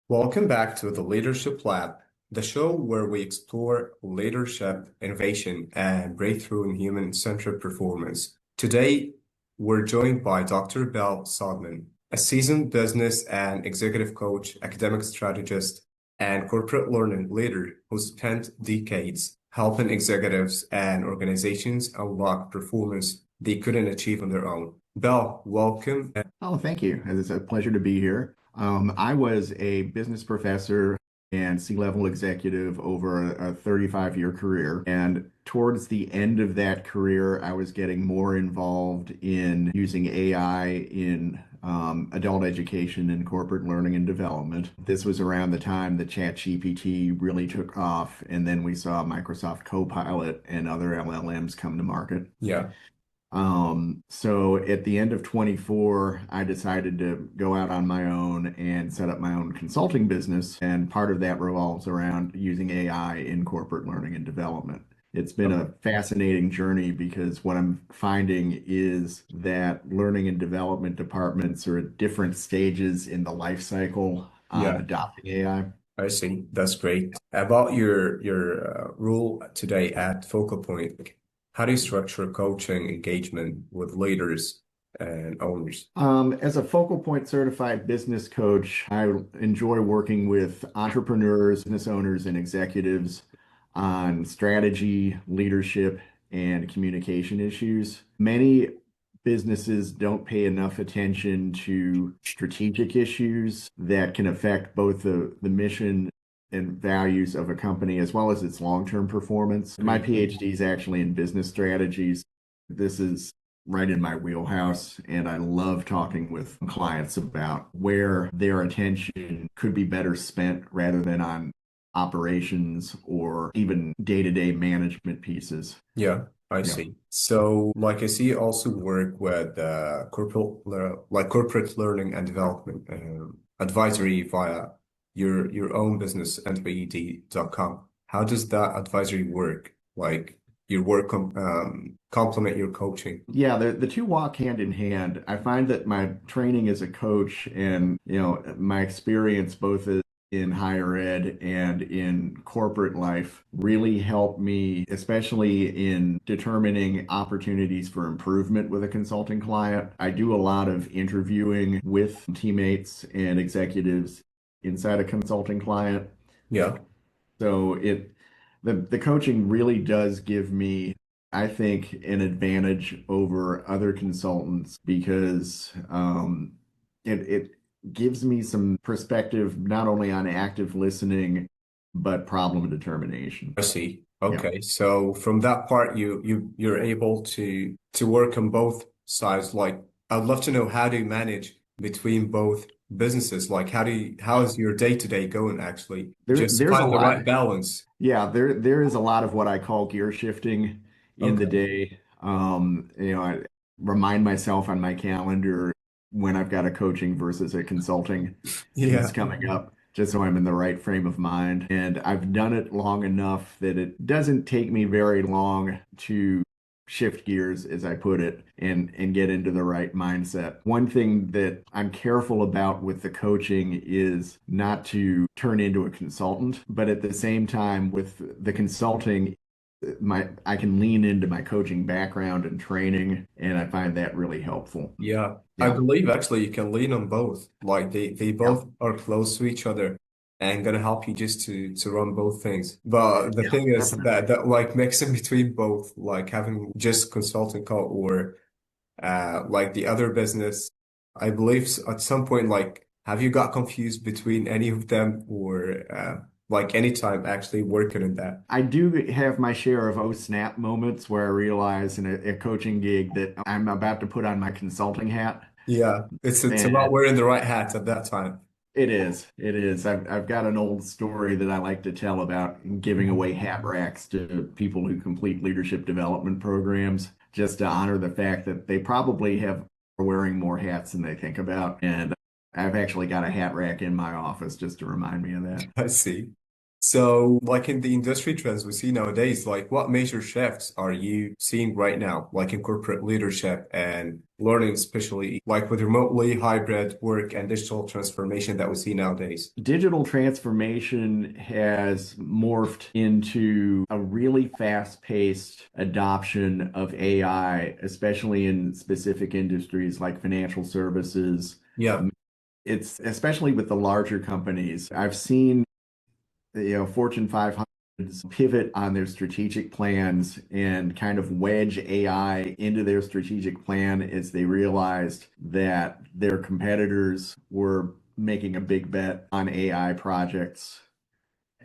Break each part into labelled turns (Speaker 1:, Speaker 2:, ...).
Speaker 1: Welcome back to the Leadership Lab, the show where we explore leadership, innovation, and breakthrough in human-centered performance. Today, we're joined by Dr. Bell Sodeman, a seasoned business and executive coach, academic strategist, and corporate learning leader who spent decades helping executives and organizations unlock performance they couldn't achieve on their own. Bell, welcome.
Speaker 2: Oh, thank you. It's a pleasure to be here. I was a business professor and C-level executive over a 35-year career. And towards the end of that career, I was getting more involved in using AI in adult education and corporate learning and development. This was around the time that ChatGPT really took off, and then we saw Microsoft Copilot and other LLMs come to market.
Speaker 1: Yeah.
Speaker 2: So at the end of 24, I decided to go out on my own and set up my own consulting business. And part of that revolves around using AI in corporate learning and development. It's been a fascinating journey because what I'm finding is that learning and development departments are at different stages in the life cycle on
Speaker 1: Yeah.
Speaker 2: adopting AI.
Speaker 1: I see. That's great. About your role today at Focal Point, like, how do you structure coaching engagement with leaders and owners?
Speaker 2: As a Focal Point certified business coach, I enjoy working with entrepreneurs, business owners, and executives on strategy, leadership, and communication issues. Many businesses don't pay enough attention to strategic issues that can affect both the mission and values of a company as well as its long-term performance. My PhD is actually in business strategies. This is right in my wheelhouse, and I love talking with clients about where their attention could be better spent rather than on operations or even day-to-day management pieces.
Speaker 1: Yeah, I
Speaker 2: Yeah.
Speaker 1: see. So, like, I see you also work with corporate learning and development advisory via your own business, NPED.com. How does that advisory work? Like, your work complement your coaching?
Speaker 2: Yeah, the two walk hand in hand. I find that my training as a coach and, my experience both in higher ed and in corporate life really help me, especially in determining opportunities for improvement with a consulting client. I do a lot of interviewing with teammates and executives inside a consulting client.
Speaker 1: Yeah,
Speaker 2: So the coaching really does give me, I think, an advantage over other consultants because it gives me some perspective not only on active listening, but problem determination.
Speaker 1: I see.
Speaker 2: Yeah.
Speaker 1: Okay, so from that part, you're able to work on both sides. Like, I'd love to know, how do you manage between both businesses? Like, how is your day-to-day going actually? Just
Speaker 2: There's a
Speaker 1: find the
Speaker 2: lot.
Speaker 1: right balance.
Speaker 2: Yeah, there is a lot of what I call gear shifting in the
Speaker 1: Okay.
Speaker 2: day. I remind myself on my calendar when I've got a coaching versus a consulting piece
Speaker 1: Yeah,
Speaker 2: coming up, just so I'm in the right frame of mind. And I've done it long enough that it doesn't take me very long to shift gears, as I put it, and get into the right mindset. One thing that I'm careful about with the coaching is not to turn into a consultant, but at the same time with the consulting, I can lean into my coaching background and training, and I find that really helpful.
Speaker 1: yeah. I
Speaker 2: Yeah.
Speaker 1: believe actually you can lean on both. Like, they
Speaker 2: Yeah.
Speaker 1: both are close to each other and gonna help you just to run both things. But the
Speaker 2: Yeah,
Speaker 1: thing is
Speaker 2: definitely.
Speaker 1: that like mixing between both, like having just consulting call or like the other business, I believe at some point, like, have you got confused between any of them, or like any time actually working on that?
Speaker 2: I do have my share of oh snap moments where I realize in a coaching gig that I'm about to put on my consulting hat.
Speaker 1: Yeah, it's about
Speaker 2: And
Speaker 1: wearing the right hat at that time.
Speaker 2: it is. It is. I've got an old story that I like to tell about giving away hat racks to people who complete leadership development programs, just to honor the fact that they probably are wearing more hats than they think about. And I've actually got a hat rack in my office just to remind me of that.
Speaker 1: I see. So, like in the industry trends we see nowadays, like what major shifts are you seeing right now, like in corporate leadership and learning, especially like with remotely hybrid work and digital transformation that we see nowadays?
Speaker 2: Digital transformation has morphed into a really fast-paced adoption of AI, especially in specific industries like financial services.
Speaker 1: Yeah.
Speaker 2: It's especially with the larger companies. I've seen, Fortune 500s pivot on their strategic plans and kind of wedge AI into their strategic plan as they realized that their competitors were making a big bet on AI projects.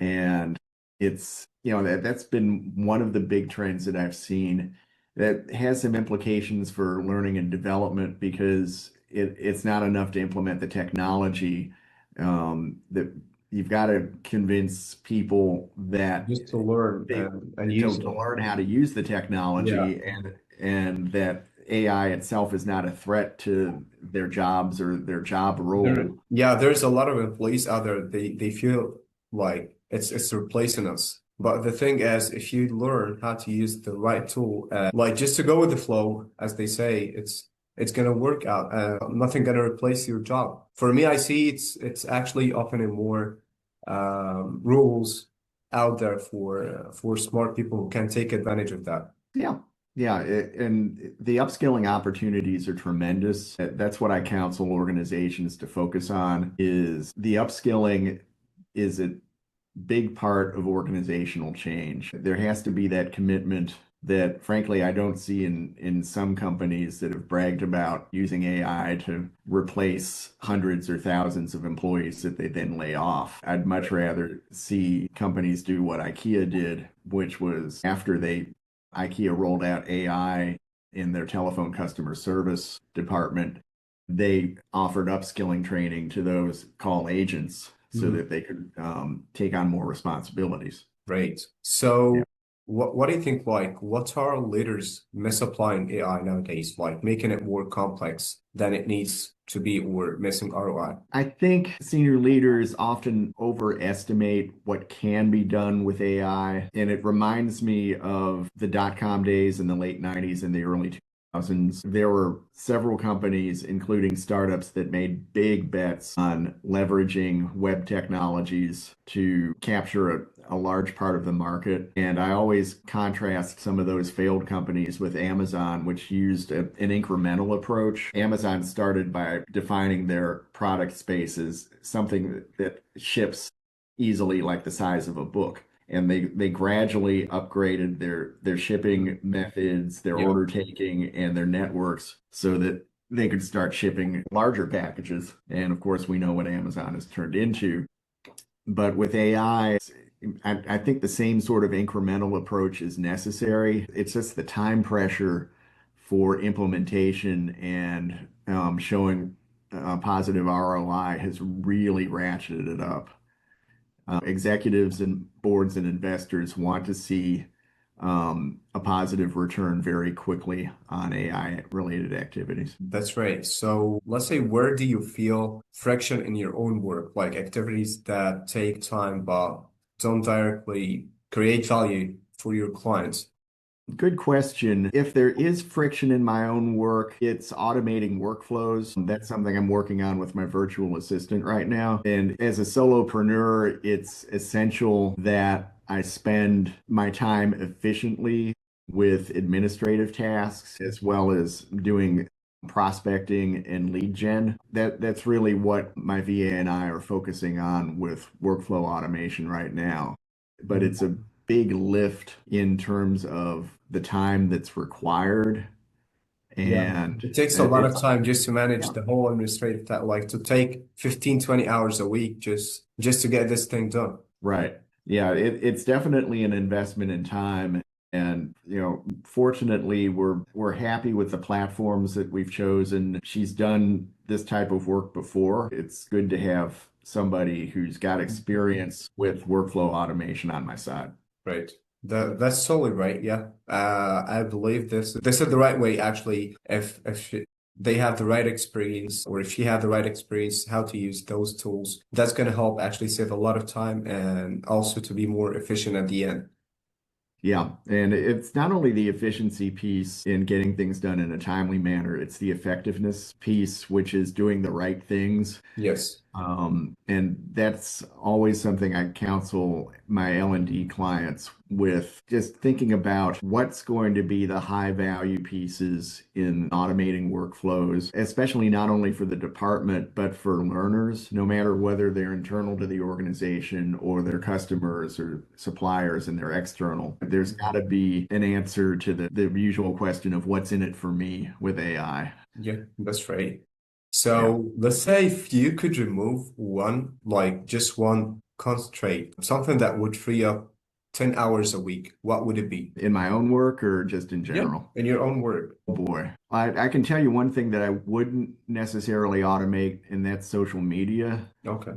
Speaker 2: And that's been one of the big trends that I've seen that has some implications for learning and development because it's not enough to implement the technology. That you've got to convince people that
Speaker 1: Just to learn
Speaker 2: they
Speaker 1: and
Speaker 2: to,
Speaker 1: use
Speaker 2: to
Speaker 1: it.
Speaker 2: learn how to use the
Speaker 1: Yeah.
Speaker 2: technology and that AI itself is not a threat to their jobs or their job role.
Speaker 1: Yeah, there's a lot of employees out there. They feel like it's replacing us. But the thing is, if you learn how to use the right tool, like just to go with the flow, as they say, it's gonna work out. Nothing gonna replace your job. For me, I see it's actually opening more rules out there for smart people who can take advantage of that.
Speaker 2: Yeah. Yeah, and the upskilling opportunities are tremendous. That's what I counsel organizations to focus on is the upskilling is a big part of organizational change. There has to be that commitment that frankly I don't see in some companies that have bragged about using AI to replace hundreds or thousands of employees that they then lay off. I'd much rather see companies do what IKEA did, which was after IKEA rolled out AI in their telephone customer service department, they offered upskilling training to those call agents so
Speaker 1: Mhm.
Speaker 2: that they could take on more responsibilities.
Speaker 1: Great.
Speaker 2: Yeah.
Speaker 1: So, what do you think? Like, what are leaders misapplying AI nowadays? Like, making it more complex than it needs to be, or missing ROI?
Speaker 2: I think senior leaders often overestimate what can be done with AI. And it reminds me of the dot-com days in the late 90s and the early 2000s. There were several companies, including startups, that made big bets on leveraging web technologies to capture a large part of the market. And I always contrast some of those failed companies with Amazon, which used an incremental approach. Amazon started by defining their product space as something that ships easily, like the size of a book. And they gradually upgraded their shipping methods, their
Speaker 1: Yeah,
Speaker 2: order taking, and their networks so that they could start shipping larger packages. And of course, we know what Amazon has turned into. But with AI, I think the same sort of incremental approach is necessary. It's just the time pressure for implementation and showing positive ROI has really ratcheted it up. Executives and boards and investors want to see a positive return very quickly on AI related activities.
Speaker 1: that's right. So, let's say, where do you feel friction in your own work, like activities that take time but don't directly create value for your clients?
Speaker 2: Good question. If there is friction in my own work, it's automating workflows. That's something I'm working on with my virtual assistant right now. And as a solopreneur, it's essential that I spend my time efficiently with administrative tasks as well as doing prospecting and lead gen. That's really what my VA and I are focusing on with workflow automation right now. But it's a big lift in terms of the time that's required.
Speaker 1: Yeah.
Speaker 2: And
Speaker 1: It takes a lot of
Speaker 2: it's,
Speaker 1: time just to manage
Speaker 2: yeah,
Speaker 1: the whole administrative task, like to take 15, 20 hours a week just to get this thing done.
Speaker 2: right. Yeah, it's definitely an investment in time. And, fortunately, we're happy with the platforms that we've chosen. She's done this type of work before. It's good to have somebody who's got experience with workflow automation on my side.
Speaker 1: Right. That's totally right. Yeah. I believe this is the right way actually. If they have the right experience, or if she had the right experience, how to use those tools, that's going to help actually save a lot of time and also to be more efficient at the end.
Speaker 2: Yeah, and it's not only the efficiency piece in getting things done in a timely manner, it's the effectiveness piece, which is doing the right things.
Speaker 1: Yes.
Speaker 2: And that's always something I counsel my L&D clients with, just thinking about what's going to be the high value pieces in automating workflows, especially not only for the department, but for learners, no matter whether they're internal to the organization or their customers or suppliers and they're external. There's got to be an answer to the usual question of what's in it for me with AI.
Speaker 1: Yeah, that's right.
Speaker 2: Yeah.
Speaker 1: So let's say if you could remove one, like just one concentrate, something that would free up 10 hours a week, what would it be?
Speaker 2: In my own work or just in
Speaker 1: Yeah,
Speaker 2: general?
Speaker 1: in your own word.
Speaker 2: Oh boy. I can tell you one thing that I wouldn't necessarily automate, and that's social media.
Speaker 1: Okay.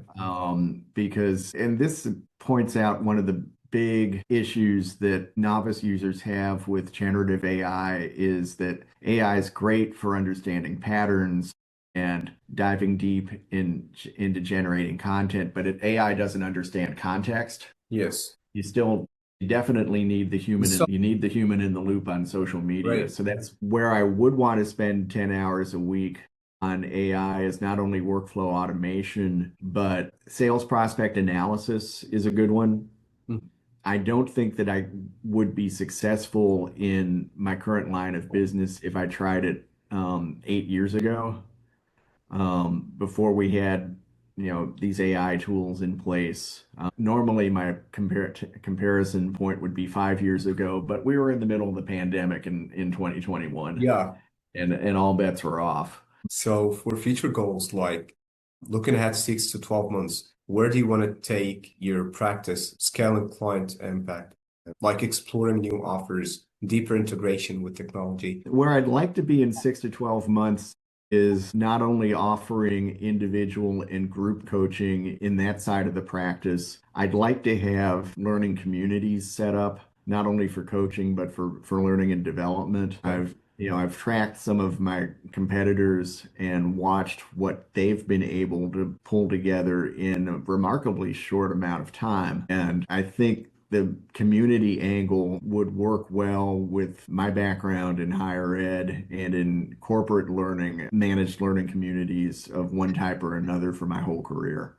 Speaker 2: Because, and this points out one of the big issues that novice users have with generative AI is that AI is great for understanding patterns and diving deep into generating content, but AI doesn't understand context.
Speaker 1: Yes.
Speaker 2: You still definitely need the human
Speaker 1: So,
Speaker 2: you need the human in the loop on social media.
Speaker 1: right.
Speaker 2: So that's where I would want to spend 10 hours a week on AI, is not only workflow automation, but sales prospect analysis is a good one.
Speaker 1: Mhm.
Speaker 2: I don't think that I would be successful in my current line of business if I tried it 8 years ago, before we had, these AI tools in place. Normally, my comparison point would be 5 years ago, but we were in the middle of the pandemic in 2021,
Speaker 1: Yeah.
Speaker 2: and all bets were off.
Speaker 1: So for future goals, like looking ahead 6 to 12 months, where do you want to take your practice, scaling client impact, like exploring new offers, deeper integration with technology?
Speaker 2: Where I'd like to be in 6 to 12 months is not only offering individual and group coaching in that side of the practice. I'd like to have learning communities set up, not only for coaching, but for learning and development.
Speaker 1: Okay.
Speaker 2: I've tracked some of my competitors and watched what they've been able to pull together in a remarkably short amount of time. And I think the community angle would work well with my background in higher ed and in corporate learning, managed learning communities of one type or another for my whole career.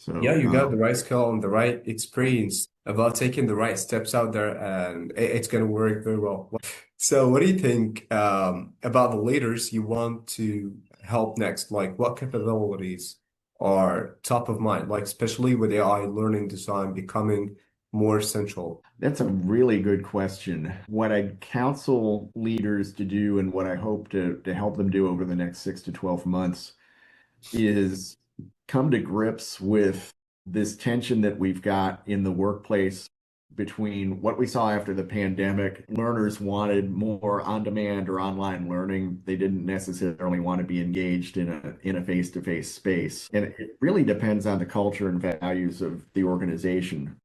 Speaker 1: Yeah,
Speaker 2: So,
Speaker 1: you got the right skill and the right experience about taking the right steps out there, and it's going to work very well. So, what do you think about the leaders you want to help next? Like, what capabilities are top of mind, like, especially with AI learning design becoming more central?
Speaker 2: that's a really good question. What I counsel leaders to do and what I hope to help them do over the next 6 to 12 months is come to grips with this tension that we've got in the workplace between what we saw after the pandemic. Learners wanted more on-demand or online learning. They didn't necessarily want to be engaged in a face-to-face space. And it really depends on the culture and values of the organization.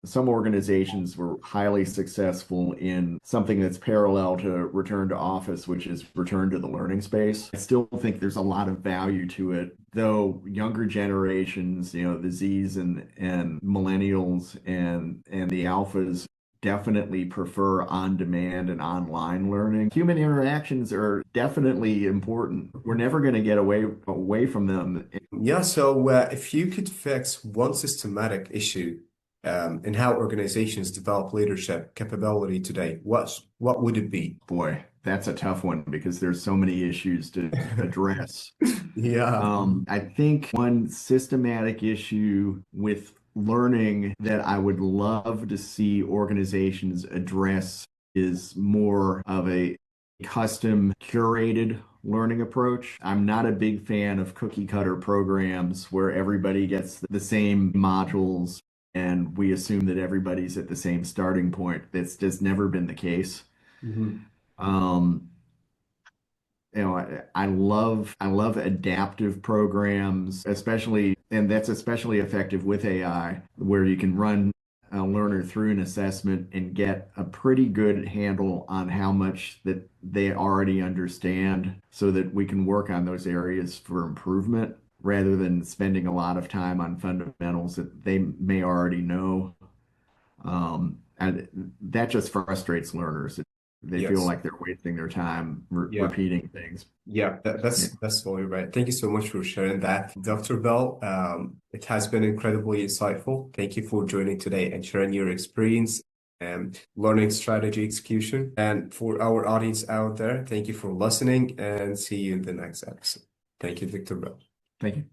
Speaker 2: Some organizations were highly successful in something that's parallel to return to office, which is return to the learning space. I still think there's a lot of value to it, though younger generations, the Zs and millennials and the alphas definitely prefer on-demand and online learning. Human interactions are definitely important. We're never going to get away from them.
Speaker 1: Yeah, so if you could fix one systematic issue in how organizations develop leadership capability today, what would it be?
Speaker 2: Boy, that's a tough one because there's so many issues to address.
Speaker 1: Yeah.
Speaker 2: I think one systematic issue with learning that I would love to see organizations address is more of a custom curated learning approach. I'm not a big fan of cookie cutter programs where everybody gets the same modules and we assume that everybody's at the same starting point. That's just never been the case.
Speaker 1: Mhm.
Speaker 2: Um, I love adaptive programs, especially, and that's especially effective with AI, where you can run a learner through an assessment and get a pretty good handle on how much that they already understand so that we can work on those areas for improvement rather than spending a lot of time on fundamentals that they may already know. And that just frustrates learners. They feel
Speaker 1: Yes.
Speaker 2: like they're wasting their time
Speaker 1: Yeah.
Speaker 2: repeating things.
Speaker 1: Yeah,
Speaker 2: Yeah.
Speaker 1: that's totally right. Thank you so much for sharing that, Dr. Bell. It has been incredibly insightful. Thank you for joining today and sharing your experience and learning strategy execution. And for our audience out there, thank you for listening and see you in the next episode. Thank you, Dr. Bell.
Speaker 2: Thank you.